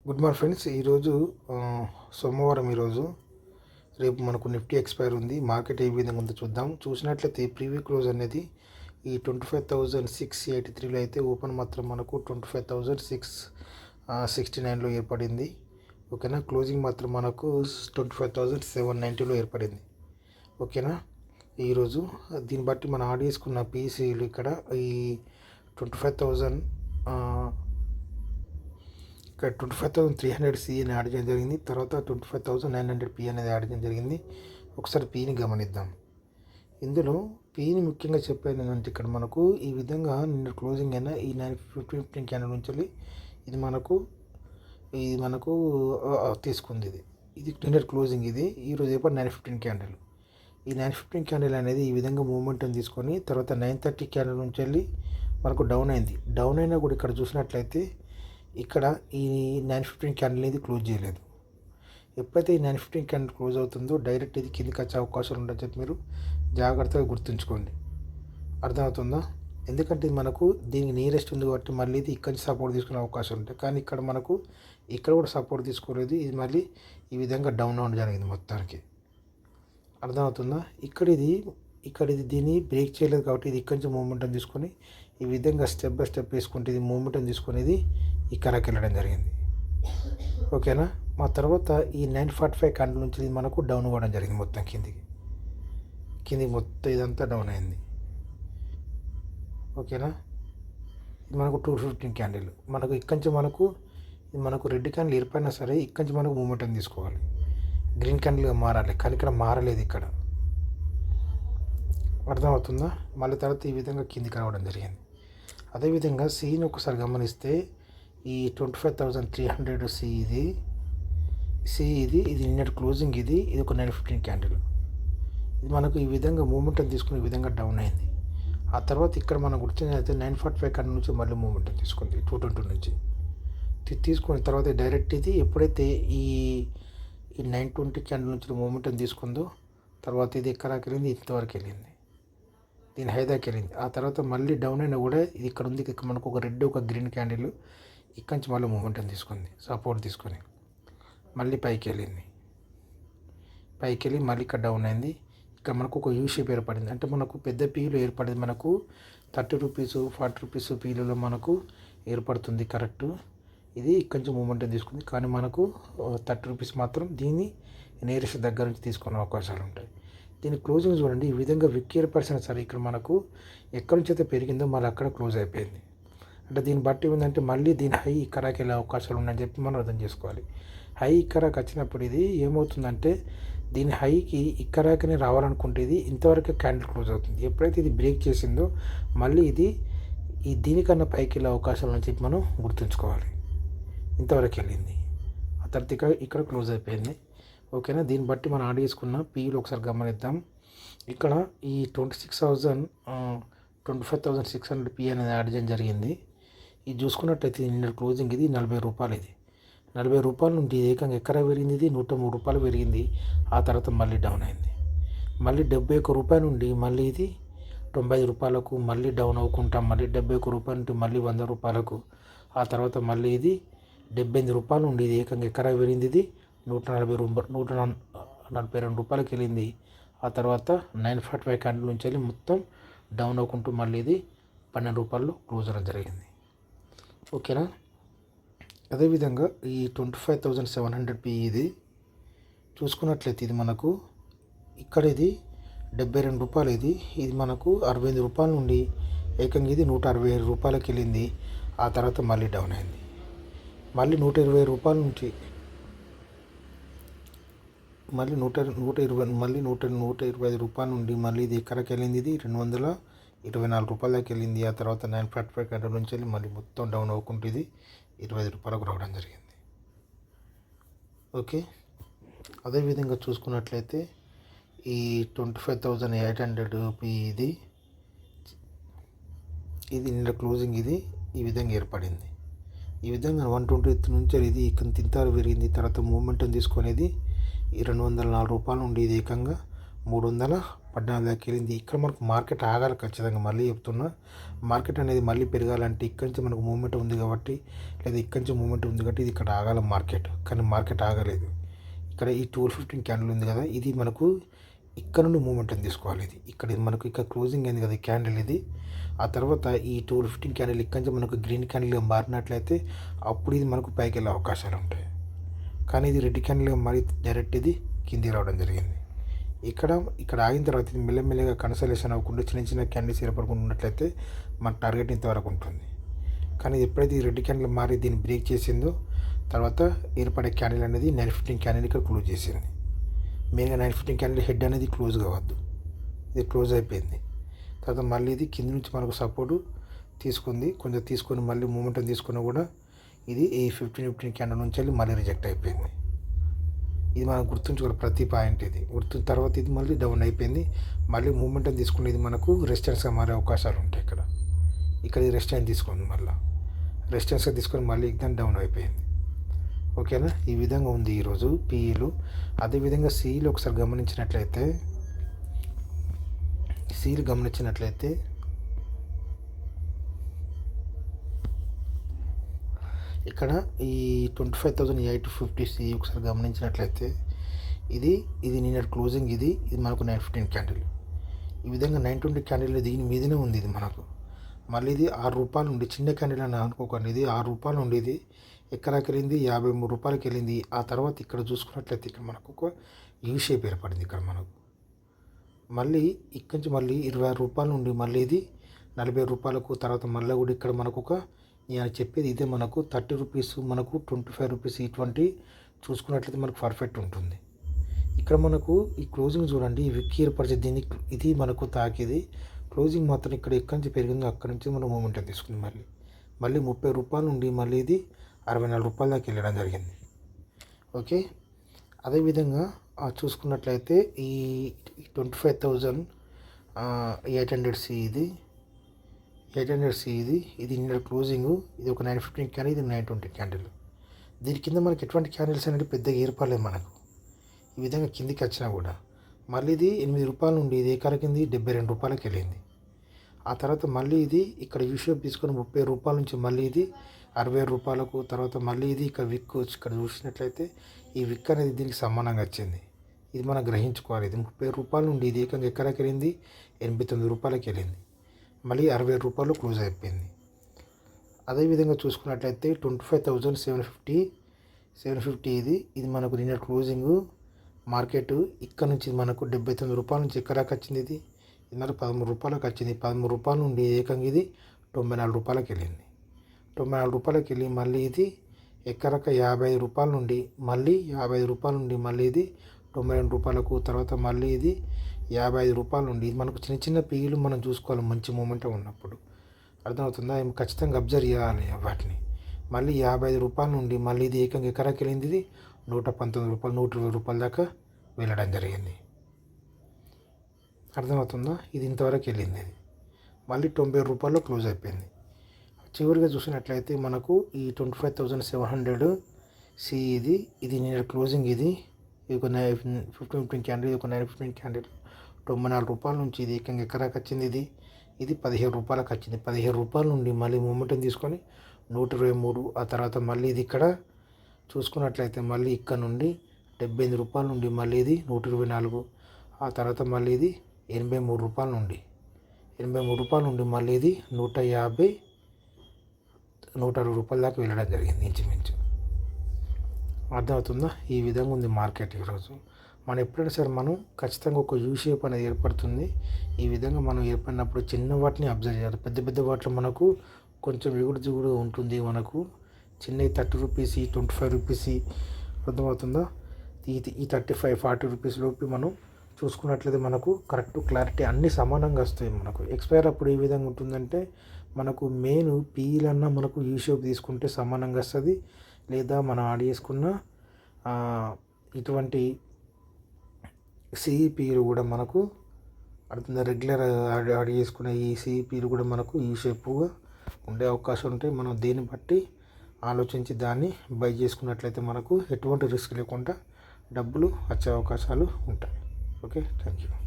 Good morning friends. ఈరోజు సోమవారం. రేపు మనకు నిఫ్టీ ఎక్స్పైర్ ఉంది. మార్కెట్ ఏ విధంగా ఉందో చూద్దాం. చూసినట్లయితే ప్రీవ్యూ క్లోజ్ అనేది ఈ 25,683లో అయితే ఓపెన్ మాత్రం మనకు 25,669లో ఏర్పడింది. ఓకేనా. క్లోజింగ్ మాత్రం మనకు 25,790లో ఏర్పడింది. ఓకేనా. ఈరోజు దీన్ని బట్టి మనం ఆడ్ చేసుకున్న పీసీలు ఇక్కడ ఈ 25,000 ఇక్కడ 25,300 సి అని యాడ్ చేయడం జరిగింది. తర్వాత 25,900 పి అనేది యాడ్ చేయడం జరిగింది. ఒకసారి పీని గమనిద్దాం. ఇందులో పీని ముఖ్యంగా చెప్పేది ఏంటంటే ఇక్కడ మనకు ఈ విధంగా నిన్న క్లోజింగ్ అయినా ఈ 915 క్యాండిల్ నుంచి ఇది మనకు తీసుకుంది. ఇది నిన్న క్లోజింగ్. ఇది ఈరోజు ఏపటి 915 క్యాండిల్. ఈ 915 క్యాండిల్ అనేది ఈ విధంగా మూమెంటం తీసుకొని తర్వాత 930 క్యాండిల్ నుంచి మనకు డౌన్ అయింది. డౌన్ అయినా కూడా ఇక్కడ చూసినట్లయితే ఇక్కడ ఈ 915 క్యాండిల్ అనేది క్లోజ్ చేయలేదు. ఎప్పుడైతే ఈ 915 క్యాండిల్ క్లోజ్ అవుతుందో డైరెక్ట్ ఇది కిందికి వచ్చే అవకాశాలు ఉంటాయని చెప్పి మీరు జాగ్రత్తగా గుర్తుంచుకోండి. అర్థమవుతుందా? ఎందుకంటే ఇది మనకు దీనికి నియరెస్ట్ ఉంది కాబట్టి మళ్ళీ ఇది ఇక్కడి నుంచి సపోర్ట్ తీసుకునే అవకాశం ఉంటాయి. కానీ ఇక్కడ మనకు ఇక్కడ కూడా సపోర్ట్ తీసుకోలేదు. ఇది మళ్ళీ ఈ విధంగా డౌన్ అవ్వడం జరిగింది మొత్తానికి. అర్థమవుతుందా? ఇక్కడ ఇది దీన్ని బ్రేక్ చేయలేదు కాబట్టి ఇది ఇక్కడి నుంచి మూమెంటం తీసుకొని ఈ విధంగా స్టెప్ బై స్టెప్ వేసుకుంటే ఇది మూమెంటం తీసుకునేది ఇక్కడికి వెళ్ళడం జరిగింది. ఓకేనా. మా తర్వాత ఈ 945 క్యాండిల్ నుంచి మనకు డౌన్ అవ్వడం జరిగింది. మొత్తం కిందికి మొత్తం ఇదంతా డౌన్ అయింది. ఓకేనా. ఇది మనకు 215 క్యాండిల్. మనకు ఇక్కడి నుంచి మనకు రెడ్ క్యాండిల్ ఏర్పడినా సరే ఇక్కడి నుంచి మనకు మూమెంటం తీసుకోవాలి. గ్రీన్ క్యాండిల్గా మారాలి. కానీ ఇక్కడ మారలేదు. ఇక్కడ అర్థమవుతుందా? మళ్ళీ తర్వాత ఈ విధంగా కిందికి రావడం జరిగింది. అదేవిధంగా సీని ఒకసారి గమనిస్తే ఈ 25,300 సి ఇది నిన్నటి క్లోజింగ్. ఇది ఒక 915 క్యాండిల్. ఇది మనకు ఈ విధంగా మూమెంటం తీసుకుని ఈ విధంగా డౌన్ అయింది. ఆ తర్వాత ఇక్కడ మనం గుర్తించినైతే 945 క్యాండిల్ నుంచి మళ్ళీ మూమెంటం తీసుకుంది 220 నుంచి తీసుకున్న తర్వాత డైరెక్ట్ ఇది ఎప్పుడైతే ఈ 920 క్యాండిల్ నుంచి మూమెంటం తీసుకుందో తర్వాత ఇది ఎక్కడికి వెళ్ళింది, ఇంతవరకు వెళ్ళింది. దీని హైదాకి వెళ్ళింది. ఆ తర్వాత మళ్ళీ డౌన్ అయినా కూడా ఇది ఇక్కడ ఉంది. మనకు ఒక రెడ్ ఒక గ్రీన్ క్యాండిల్ ఇక్కడి నుంచి మళ్ళీ మూమెంటం తీసుకుంది, సపోర్ట్ తీసుకొని మళ్ళీ పైకి వెళ్ళింది. మళ్ళీ ఇక్కడ డౌన్ అయింది. ఇక్కడ మనకు ఒక యూ షేప్ ఏర్పడింది. అంటే మనకు పెద్ద పీలు ఏర్పడింది. మనకు 30 రూపీస్ 40 రూపీస్ పీలలో మనకు ఏర్పడుతుంది. కరెక్ట్. ఇది ఇక్కడి నుంచి మూమెంటం తీసుకుంది. కానీ మనకు 30 రూపీస్ మాత్రం దీన్ని నేరెస్ట్ దగ్గర నుంచి తీసుకునే అవకాశాలు ఉంటాయి. దీని క్లోజింగ్ చూడండి. ఈ విధంగా విక్ ఏర్పరిచిన సరే ఇక్కడ మనకు ఎక్కడి నుంచి అయితే పెరిగిందో మళ్ళీ అక్కడ క్లోజ్ అయిపోయింది. అంటే దీన్ని బట్టి ఏంటంటే మళ్ళీ దీని హై ఇక్కడికి వెళ్ళే అవకాశాలు ఉన్నాయని చెప్పి మనం అర్థం చేసుకోవాలి. హై ఇక్కడికి వచ్చినప్పుడు ఇది ఏమవుతుందంటే దీని హైకి ఇక్కడికనే రావాలనుకుంటే ఇది ఇంతవరకు క్యాండిల్ క్లోజ్ అవుతుంది. ఎప్పుడైతే ఇది బ్రేక్ చేసిందో మళ్ళీ ఇది దీనికన్నా పైకి వెళ్ళే అవకాశాలు అని చెప్పి మనం గుర్తుంచుకోవాలి. ఇంతవరకు వెళ్ళింది. ఆ తర్వాత ఇక్కడ క్లోజ్ అయిపోయింది. ఓకేనా. దీన్ని బట్టి మనం ఆడ్ చేసుకున్న పీలు ఒకసారి గమనిద్దాం. ఇక్కడ ఈ 25,600 పీ అనేది యాడ్ చేయడం జరిగింది. ఇది చూసుకున్నట్టయితే నిన్న క్లోజింగ్ ఇది 40 రూపాయలు. ఇది 40 రూపాయల నుండి ఏకంగా ఎక్కడ పెరిగింది, ఇది 103 రూపాయలు పెరిగింది. ఆ తర్వాత మళ్ళీ డౌన్ అయింది. మళ్ళీ 71 రూపాయల నుండి మళ్ళీ ఇది 95 రూపాయలకు మళ్ళీ డౌన్ అవ్వకుండా మళ్ళీ 71 రూపాయల నుండి మళ్ళీ 100 రూపాయలకు. ఆ తర్వాత మళ్ళీ ఇది 78 రూపాయల నుండి ఇది ఏకంగా ఎక్కడ పెరిగింది, ఇది 142 రూపాయలకి వెళ్ళింది. ఆ తర్వాత 945 క్యాండిల్ నుంచి వెళ్ళి మొత్తం డౌన్ అవ్వకుంటూ మళ్ళీ ఇది 12 రూపాయలు క్లోజ్ అవ్వడం జరిగింది. ఓకేనా. అదేవిధంగా ఈ 25,700 పీ ఇది చూసుకున్నట్లయితే ఇది మనకు ఇక్కడ ఇది 72 రూపాయలు. ఇది మనకు 65 రూపాయల నుండి ఏకంగా ఇది 167 రూపాయలకి వెళ్ళింది. ఆ తర్వాత మళ్ళీ డౌన్ అయింది. మళ్ళీ 120 రూపాయల నుంచి మళ్ళీ 125 రూపాయల నుండి మళ్ళీ ఇది ఎక్కడికి వెళ్ళింది, ఇది 224 రూపాయల దాకా వెళ్ళింది. ఆ తర్వాత 945 క్యాండిల్ నుంచి వెళ్ళి మళ్ళీ మొత్తం డౌన్ అవ్వకుంటూ ఇది 25 రూపాయలకు రావడం జరిగింది. ఓకే. అదేవిధంగా చూసుకున్నట్లయితే ఈ 25,800 ఇది నిన్న క్లోజింగ్ ఇది ఈ విధంగా ఏర్పడింది. ఈ విధంగా 120 నుంచి ఇది ఇంత పెరిగింది. తర్వాత మూమెంటం తీసుకునేది ఈ 204 రూపాయల నుండి ఇది ఏకంగా 314 దాకా వెళ్ళింది. ఇక్కడ మనకు మార్కెట్ ఆగాలి ఖచ్చితంగా. మళ్ళీ చెప్తున్నా, మార్కెట్ అనేది మళ్ళీ పెరగాలంటే ఇక్కడి నుంచి మనకు మూమెంట్ ఉంది కాబట్టి, లేదా ఇక్కడి నుంచి మూమెంట్ ఉంది కాబట్టి ఇది ఇక్కడ ఆగాల మార్కెట్. కానీ మార్కెట్ ఆగలేదు. ఇక్కడ ఈ 1215 క్యాండిల్ ఉంది కదా, ఇది మనకు ఇక్కడ నుండి మూమెంట్ తీసుకోవాలి. ఇది ఇక్కడ మనకు ఇక్కడ క్లోజింగ్ అయింది కదా క్యాండిల్ ఇది. ఆ తర్వాత ఈ 1215 క్యాండిల్ ఇక్కడి నుంచి మనకు గ్రీన్ క్యాండిల్గా మారినట్లయితే అప్పుడు ఇది మనకు పైకి వెళ్ళే అవకాశాలు ఉంటాయి. కానీ ఇది రెడ్ క్యాండిల్గా మారి డైరెక్ట్ ఇది కింది రావడం జరిగింది. ఇక్కడ ఆగిన తర్వాత ఇది మెల్లమెల్లగా కన్సలేషన్ అవ్వకుండా చిన్న చిన్న క్యాండిల్స్ ఏర్పడకుండా ఉన్నట్లయితే మన టార్గెట్ ఇంతవరకు ఉంటుంది. కానీ ఎప్పుడైతే ఈ రెడ్ క్యాండిల్ మారి దీన్ని బ్రేక్ చేసిందో తర్వాత ఏర్పడే క్యాండిల్ అనేది 915 క్యాండిల్ ఇక్కడ క్లోజ్ చేసింది. మెయిన్గా 915 క్యాండిల్ హెడ్ అనేది క్లోజ్ కావద్దు, ఇది క్లోజ్ అయిపోయింది. తర్వాత మళ్ళీ ఇది కింద నుంచి మనకు సపోర్టు తీసుకుంది, కొంచెం తీసుకొని మళ్ళీ మూమెంటం తీసుకున్నా కూడా ఇది ఈ 15 క్యాండిల్ నుంచి వెళ్ళి మళ్ళీ రిజెక్ట్ అయిపోయింది. ఇది మనం గుర్తుంచుకోవాలి ప్రతి పాయింట్. ఇది తర్వాత ఇది మళ్ళీ డౌన్ అయిపోయింది. మళ్ళీ మూమెంటం తీసుకుని ఇది మనకు రెసిస్టెన్స్గా మారే అవకాశాలు ఉంటాయి. ఇక్కడ ఇది రెసిస్టెన్స్ తీసుకుంది, మళ్ళీ రెసిస్టెన్స్గా తీసుకొని మళ్ళీ ఎగ్జామ్ డౌన్ అయిపోయింది. ఓకేనా, ఈ విధంగా ఉంది ఈరోజు పీఈలు. అదేవిధంగా సీలు ఒకసారి గమనించినట్లయితే ఇక్కడ ఈ 25,850 సి ఒకసారి గమనించినట్లయితే ఇది నిన్న క్లోజింగ్, ఇది మనకు 915 క్యాండిల్. ఈ విధంగా 920 క్యాండిల్ దీని మీదనే ఉంది. ఇది మనకు మళ్ళీ ఇది 6 రూపాయలు ఉండి చిన్న క్యాండిల్ అని అనుకోకండి. ఇది 6 రూపాయలు ఉండేది, ఎక్కడికి వెళ్ళింది 53 రూపాయలకి వెళ్ళింది. ఆ తర్వాత ఇక్కడ చూసుకున్నట్లయితే ఇక్కడ మనకు ఒక యూ షేప్ ఏర్పడింది. ఇక్కడ మనకు మళ్ళీ ఇక్కడి నుంచి మళ్ళీ 26 రూపాయల నుండి మళ్ళీ ఇది 40 రూపాయలకు, తర్వాత మళ్ళీ కూడా ఇక్కడ మనకు ఒక నేను చెప్పేది ఇదే మనకు 30 రూపీస్, మనకు 25 రూపీస్ ఇటువంటి చూసుకున్నట్లయితే మనకు పర్ఫెక్ట్ ఉంటుంది. ఇక్కడ మనకు ఈ క్లోజింగ్ చూడండి, ఈ విక్కీ ఏర్పరిచే దీన్ని ఇది మనకు తాకిది క్లోజింగ్ మాత్రం ఇక్కడ ఎక్కడి నుంచి పెరిగిందో అక్కడి నుంచి మనం మూమెంటం తీసుకుంది. మళ్ళీ 30 రూపాయల నుండి మళ్ళీ ఇది 64 రూపాయల దాకా వెళ్ళడం జరిగింది. ఓకే, అదేవిధంగా చూసుకున్నట్లయితే ఈ 25,800 సి ఇది 800 సి ఇది నిన్న క్లోజింగ్. ఇది ఒక 915 క్యాండిల్, ఇది 920 క్యాండిల్. దీని కింద మనకి ఎటువంటి క్యాండిల్స్ అనేది పెద్దగా ఏర్పడలేదు మనకు. ఈ విధంగా కిందికి వచ్చినా కూడా మళ్ళీ ఇది 8 రూపాయల నుండి ఇది ఏకారకింది 72 రూపాయలకి వెళ్ళింది. ఆ తర్వాత మళ్ళీ ఇది ఇక్కడ విషయం తీసుకొని 30 రూపాయల నుంచి మళ్ళీ ఇది 60 రూపాయలకు, తర్వాత మళ్ళీ ఇది ఇక్కడ విక్ ఇక్కడ చూసినట్లయితే ఈ విక్ అనేది దీనికి సమానంగా వచ్చింది. ఇది మనం గ్రహించుకోవాలి. ఇది 30 రూపాయల నుండి ఇది ఏకంగా ఎక్కడికి వెళ్ళింది 89 రూపాయలకి వెళ్ళింది. మళ్ళీ 60 రూపాయలు క్లోజ్ అయిపోయింది. అదేవిధంగా చూసుకున్నట్లయితే 25,750 ఇది మనకు నిన్న క్లోజింగ్ మార్కెట్. ఇక్కడ నుంచి మనకు 79 రూపాయల నుంచి ఎక్కడికి వచ్చింది. ఇది మనకు 13 రూపాయలకు వచ్చింది. 13 రూపాయల నుండి ఏకంగా ఇది 94 రూపాయలకి వెళ్ళింది. 94 రూపాయలకి వెళ్ళి మళ్ళీ ఇది ఎక్కడక 55 రూపాయల నుండి మళ్ళీ 55 రూపాయల నుండి మళ్ళీ ఇది 92 రూపాయలకు, తర్వాత మళ్ళీ ఇది 55 రూపాయల నుండి ఇది మనకు చిన్న చిన్న పీలు మనం చూసుకోవాలి మంచి మూమెంట్ ఉన్నప్పుడు. అర్థమవుతుందా? ఏం ఖచ్చితంగా అబ్జర్వ్ చేయాలి వాటిని. మళ్ళీ 55 రూపాయల నుండి మళ్ళీ ఇది ఏకంగా ఎక్కడికి వెళ్ళింది. ఇది 119 రూపాయలు 120 రూపాయల దాకా వెళ్ళడం జరిగింది. అర్థమవుతుందా? ఇది ఇంతవరకు వెళ్ళింది. ఇది మళ్ళీ 90 రూపాయల్లో క్లోజ్ అయిపోయింది. చివరిగా చూసినట్లయితే మనకు ఈ 25,700 సి ఇది నిన్న క్లోజింగ్. ఇది ఒక 15 క్యాండిల్, ఒక 915 క్యాండిల్ 94 రూపాయల నుంచి ఇది ఏకంగా ఎక్కడికి వచ్చింది. ఇది 17 రూపాయలకు వచ్చింది. 17 రూపాయల నుండి మళ్ళీ మూమెంటం తీసుకొని 123. ఆ తర్వాత మళ్ళీ ఇది ఇక్కడ చూసుకున్నట్లయితే మళ్ళీ ఇక్కడ నుండి 78 రూపాయల నుండి మళ్ళీ ఇది 124. ఆ తర్వాత మళ్ళీ ఇది 83 రూపాయల నుండి మళ్ళీ ఇది 150 160 రూపాయల దాకా వెళ్ళడం జరిగింది ఇంచుమించు. అర్థమవుతుందా? ఈ విధంగా ఉంది మార్కెట్ ఈరోజు. మనం ఎప్పుడైనా సరే మనం ఖచ్చితంగా ఒక యూ షేప్ అనేది ఏర్పడుతుంది. ఈ విధంగా మనం ఏర్పడినప్పుడు చిన్న వాటిని అబ్జర్వ్ చేయాలి. పెద్ద పెద్ద వాటిలో మనకు కొంచెం ఎగుడు దిగుడు ఉంటుంది. మనకు చిన్న 30 రూపీస్ 25 రూపీస్ అర్థమవుతుందా? ఈ 35 40 రూపీస్ లోపు మనం చూసుకున్నట్లయితే మనకు కరెక్ట్ క్లారిటీ అన్నీ సమానంగా వస్తాయి. మనకు ఎక్స్పైర్ అప్పుడు ఏ విధంగా ఉంటుందంటే మనకు మెయిన్ పీలన్నా మనకు యూ షేప్ తీసుకుంటే సమానంగా వస్తుంది. లేదా మనం యాడ్ చేసుకున్న ఇటువంటి సిఈపీలు కూడా మనకు అడుగుతుంది. రెగ్యులర్ యాడ్ చేసుకునే ఈ సిఈపీలు కూడా మనకు యూ షేప్గా ఉండే అవకాశం ఉంటాయి. మనం దీన్ని బట్టి ఆలోచించి దాన్ని బై చేసుకున్నట్లయితే మనకు ఎటువంటి రిస్క్ లేకుండా డబ్బులు వచ్చే అవకాశాలు ఉంటాయి. Okay, thank you.